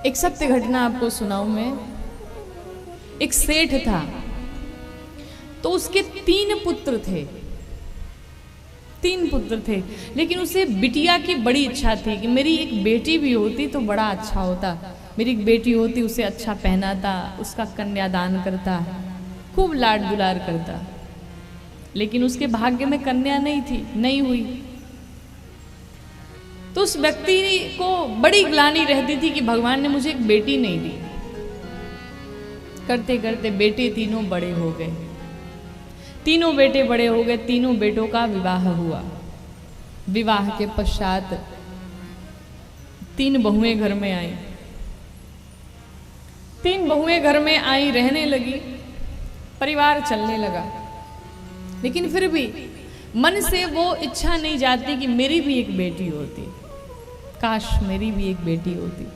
एक सत्य घटना आपको सुनाऊं मैं। एक सेठ था, तो उसके 3 पुत्र थे। 3 पुत्र थे, लेकिन उसे बिटिया की बड़ी इच्छा थी कि मेरी एक बेटी भी होती तो बड़ा अच्छा होता। मेरी एक बेटी होती, उसे अच्छा पहनाता, उसका कन्यादान करता, खूब लाड दुलार करता। लेकिन उसके भाग्य में कन्या नहीं थी, नहीं हुई। तो उस व्यक्ति को बड़ी ग्लानि रहती थी कि भगवान ने मुझे एक बेटी नहीं दी। करते करते बेटे तीनों बड़े हो गए। तीनों बेटे बड़े हो गए, तीनों बेटों का विवाह हुआ। विवाह के पश्चात 3 बहुएं घर में आई। 3 बहुएं घर में आई, रहने लगी, परिवार चलने लगा। लेकिन फिर भी मन से वो इच्छा नहीं जाती कि मेरी भी एक बेटी होती, काश मेरी भी एक बेटी होती।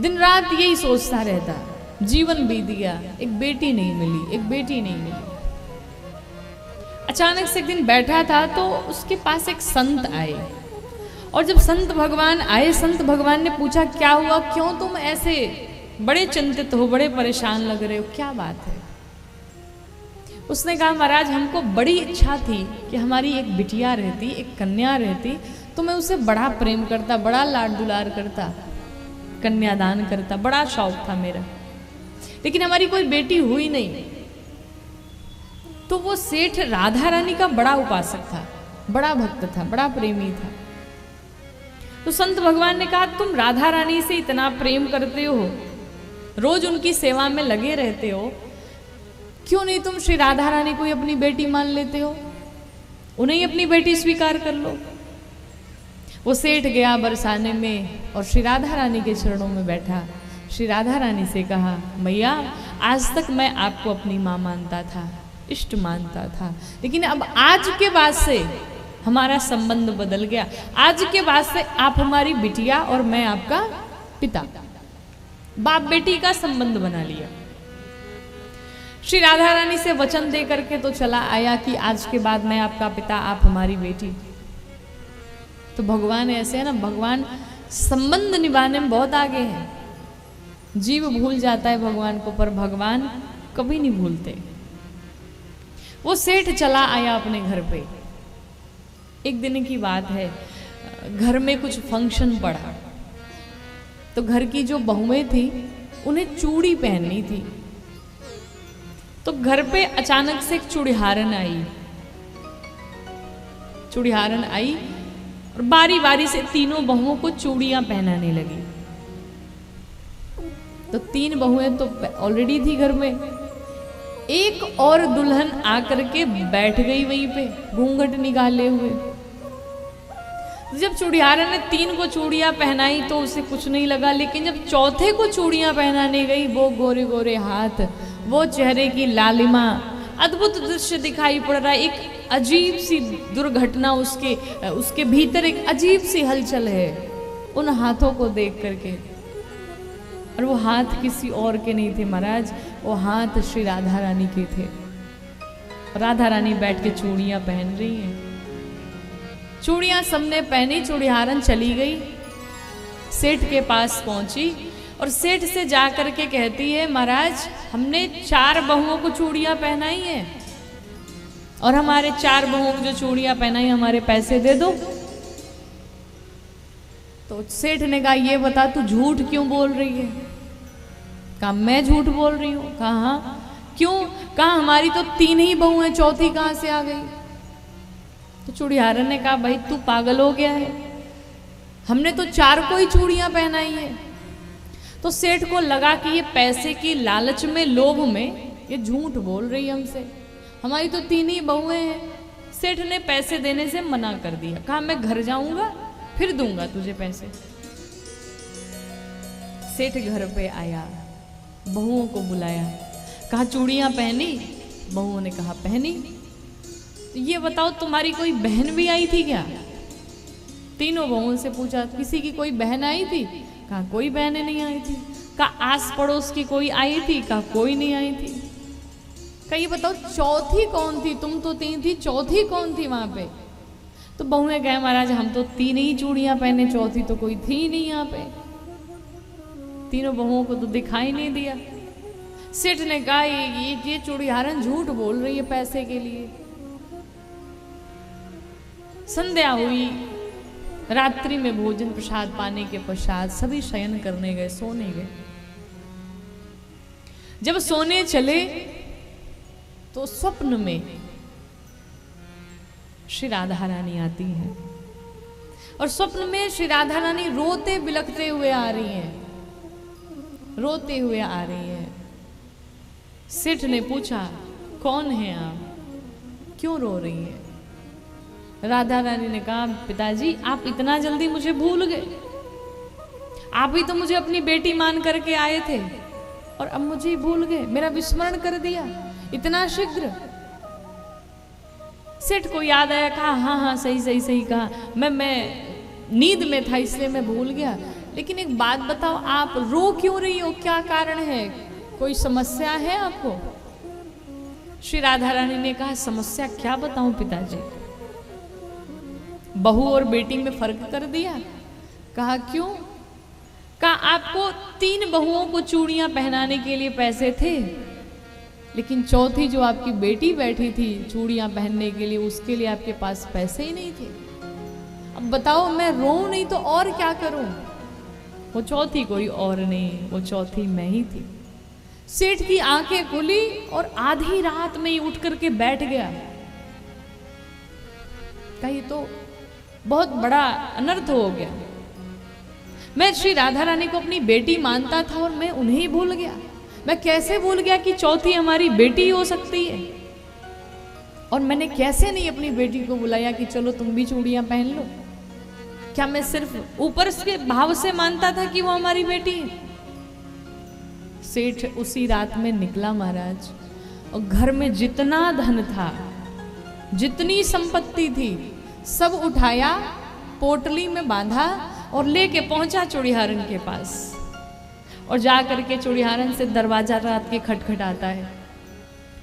दिन रात यही सोचता रहता। जीवन बीत गया, एक बेटी नहीं मिली, एक बेटी नहीं मिली। अचानक से एक दिन बैठा था तो उसके पास एक संत आए, और जब संत भगवान आए, संत भगवान ने पूछा क्या हुआ, क्यों तुम ऐसे बड़े चिंतित हो, बड़े परेशान लग रहे हो, क्या बात है। उसने कहा महाराज हमको बड़ी इच्छा थी कि हमारी एक बिटिया रहती, एक कन्या रहती, तो मैं उसे बड़ा प्रेम करता, बड़ा लाड दुलार करता, कन्यादान करता, बड़ा शौक था मेरा। लेकिन हमारी कोई बेटी हुई नहीं। तो वो सेठ राधा रानी का बड़ा उपासक था, बड़ा भक्त था, बड़ा प्रेमी था। तो संत भगवान ने कहा तुम राधा रानी से इतना प्रेम करते हो, रोज उनकी सेवा में लगे रहते हो, क्यों नहीं तुम श्री राधा रानी को ही अपनी बेटी मान लेते हो, उन्हें ही अपनी बेटी स्वीकार कर लो। वो सेठ गया बरसाने में और श्री राधा रानी के चरणों में बैठा। श्री राधा रानी से कहा मैया आज तक मैं आपको अपनी माँ मानता था, इष्ट मानता था, लेकिन अब आज के बाद से हमारा संबंध बदल गया। आज के बाद से आप हमारी बिटिया और मैं आपका पिता, बाप बेटी का संबंध बना लिया। श्री राधा रानी से वचन दे करके तो चला आया कि आज के बाद मैं आपका पिता, आप हमारी बेटी। तो भगवान ऐसे है ना, भगवान संबंध निभाने में बहुत आगे है। जीव भूल जाता है भगवान को, पर भगवान कभी नहीं भूलते। वो सेठ चला आया अपने घर पे। एक दिन की बात है, घर में कुछ फंक्शन पड़ा, तो घर की जो बहुएं थी उन्हें चूड़ी पहननी थी। तो घर पे अचानक से एक चूड़िहारन आई। चूड़िहारन आई और बारी बारी से तीनों बहुओं को चूड़ियां पहनाने लगी। तो 3 बहुएं तो ऑलरेडी थी घर में, एक और दुल्हन आकर के बैठ गई वहीं पे घूंघट निकाले हुए। जब चूड़िहारन ने 3 को चूड़ियां पहनाई तो उसे कुछ नहीं लगा, लेकिन जब चौथे को चूड़ियां पहनाने गई, वो गोरे गोरे हाथ, वो चेहरे की लालिमा, अद्भुत दृश्य दिखाई पड़ रहा है। एक अजीब सी दुर्घटना, उसके भीतर एक अजीब सी हलचल है उन हाथों को देख करके। और वो हाथ किसी और के नहीं थे महाराज, वो हाथ श्री राधा रानी के थे। राधा रानी बैठ के चूड़ियां पहन रही हैं। चूड़ियां सबने पहनी, चूड़िहारन चली गई, सेठ के पास पहुंची और सेठ से जा करके कहती है महाराज हमने 4 बहुओं को चूड़ियां पहनाई हैं, और हमारे 4 बहुओं को जो चूड़ियां पहनाई हमारे पैसे दे दो। तो सेठ ने कहा ये बता तू झूठ क्यों बोल रही है। कहा मैं झूठ बोल रही हूँ। कहा हाँ क्यों। कहा हमारी तो 3 ही बहू हैं, चौथी कहाँ से आ गई। तो चूड़िहारन ने कहा भाई तू पागल हो गया है, हमने तो 4 को ही चूड़ियां पहनाई है। तो सेठ को लगा कि ये पैसे की लालच में, लोभ में ये झूठ बोल रही है हमसे, हमारी तो 3 ही बहुएं हैं। सेठ ने पैसे देने से मना कर दिया, कहा मैं घर जाऊंगा फिर दूंगा तुझे पैसे। सेठ घर पे आया, बहुओं को बुलाया, कहा चूड़ियां पहनी। बहुओं ने कहा पहनी। तो ये बताओ तुम्हारी कोई बहन भी आई थी क्या। तीनों बहुओं से पूछा किसी की कोई बहन आई थी। कहा कोई बहनें नहीं आई थी। कहा आस पड़ोस की कोई आई थी। कहा कोई नहीं आई थी। कहा ये बताओ चौथी कौन थी, तुम तो 3 थी, चौथी कौन थी वहां पे। तो बहुएं कहे महाराज हम तो 3 ही चूड़ियां पहने, चौथी तो कोई थी नहीं यहाँ पे। तीनों बहुओं को तो दिखाई नहीं दिया। सेठ ने कहा ये चूड़ीहारन झूठ बोल रही है पैसे के लिए। संध्या हुई, रात्रि में भोजन प्रसाद पाने के पश्चात सभी शयन करने गए, सोने गए। जब सोने चले तो स्वप्न में श्री राधा रानी आती हैं और स्वप्न में श्री राधा रानी रोते बिलखते हुए आ रही हैं, रोते हुए आ रही हैं। सेठ ने पूछा, कौन है आप, क्यों रो रही हैं? राधा रानी ने कहा, पिताजी आप इतना जल्दी मुझे भूल गए, आप ही तो मुझे अपनी बेटी मान करके आए थे और अब मुझे ही भूल गए, मेरा विस्मरण कर दिया इतना शीघ्र। सेठ को याद आया, कहा हाँ हाँ सही कहा, मैं नींद में था इसलिए मैं भूल गया। लेकिन एक बात बताओ, आप रो क्यों रही हो, क्या कारण है, कोई समस्या है आपको? श्री राधा रानी ने कहा, समस्या क्या बताऊं पिताजी, बहू और बेटी में फर्क कर दिया। कहा क्यों? कहा आपको 3 बहुओं को चूड़ियां पहनाने के लिए पैसे थे, लेकिन चौथी जो आपकी बेटी बैठी थी चूड़ियां पहनने के लिए, उसके लिए आपके पास पैसे ही नहीं थे। अब बताओ मैं रोऊं नहीं तो और क्या करूं? वो चौथी कोई और नहीं, वो चौथी मैं ही थी। सेठ की आंखें खुली और आधी रात में ही उठ करके बैठ गया। कहा ये तो बहुत बड़ा अनर्थ हो गया, मैं श्री राधा रानी को अपनी बेटी मानता था और मैं उन्हें ही भूल गया। मैं कैसे भूल गया कि चौथी हमारी बेटी हो सकती है? और मैंने कैसे नहीं अपनी बेटी को बुलाया कि चलो तुम भी चूड़ियां पहन लो? क्या मैं सिर्फ ऊपर के भाव से मानता था कि वो हमारी बेटी है? सेठ उसी रात में निकला महाराज, और घर में जितना धन था, जितनी संपत्ति थी, सब उठाया, पोटली में बांधा और लेके पहुंचा चूड़ीहारन के पास। और जा करके चूड़ीहारन से दरवाजा रात के खटखटाता है।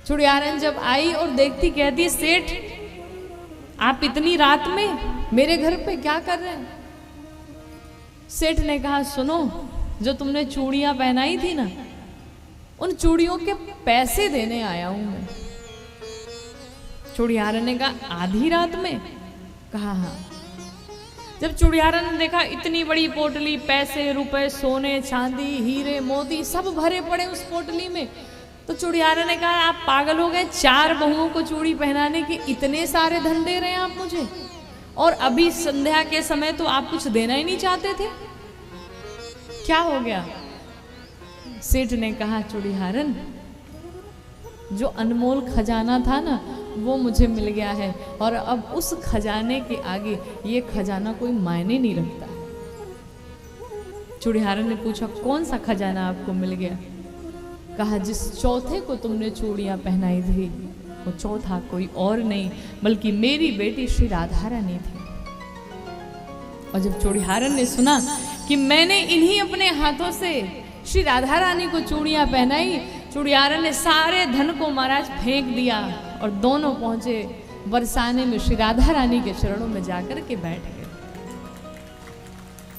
चूड़ीहारन जब आई और देखती, कहती सेठ आप इतनी रात में मेरे घर पे क्या कर रहे हैं? सेठ ने कहा, सुनो, जो तुमने चूड़ियां पहनाई थी ना, उन चूड़ियों के पैसे देने आया हूं मैं। चूड़ीहारन ने कहा, आधी रात में? कहा हाँ। जब चूड़ीहारन ने देखा इतनी बड़ी पोटली, पैसे रुपए सोने चांदी हीरे मोती सब भरे पड़े उस पोटली में, तो चूड़ीहारन ने कहा, आप पागल हो गए, 4 बहुओं को चूड़ी पहनाने के इतने सारे धन दे रहे हैं आप मुझे, और अभी संध्या के समय तो आप कुछ देना ही नहीं चाहते थे, क्या हो गया? सेठ ने कहा, चूड़ीहारन जो अनमोल खजाना था ना, वो मुझे मिल गया है, और अब उस खजाने के आगे ये खजाना कोई मायने नहीं रखता। चूड़ीहारन ने पूछा, कौन सा खजाना आपको मिल गया? कहा, जिस चौथे को तुमने चूड़ियां पहनाई थी, वो चौथा कोई और नहीं बल्कि मेरी बेटी श्री राधा रानी थी। और जब चूड़ीहारन ने सुना कि मैंने इन्हीं अपने हाथों से श्री राधा रानी को चूड़ियां पहनाई, चूड़ीहारन ने सारे धन को महाराज फेंक दिया और दोनों पहुंचे बरसाने में श्री राधा रानी के चरणों में जाकर के बैठ गए।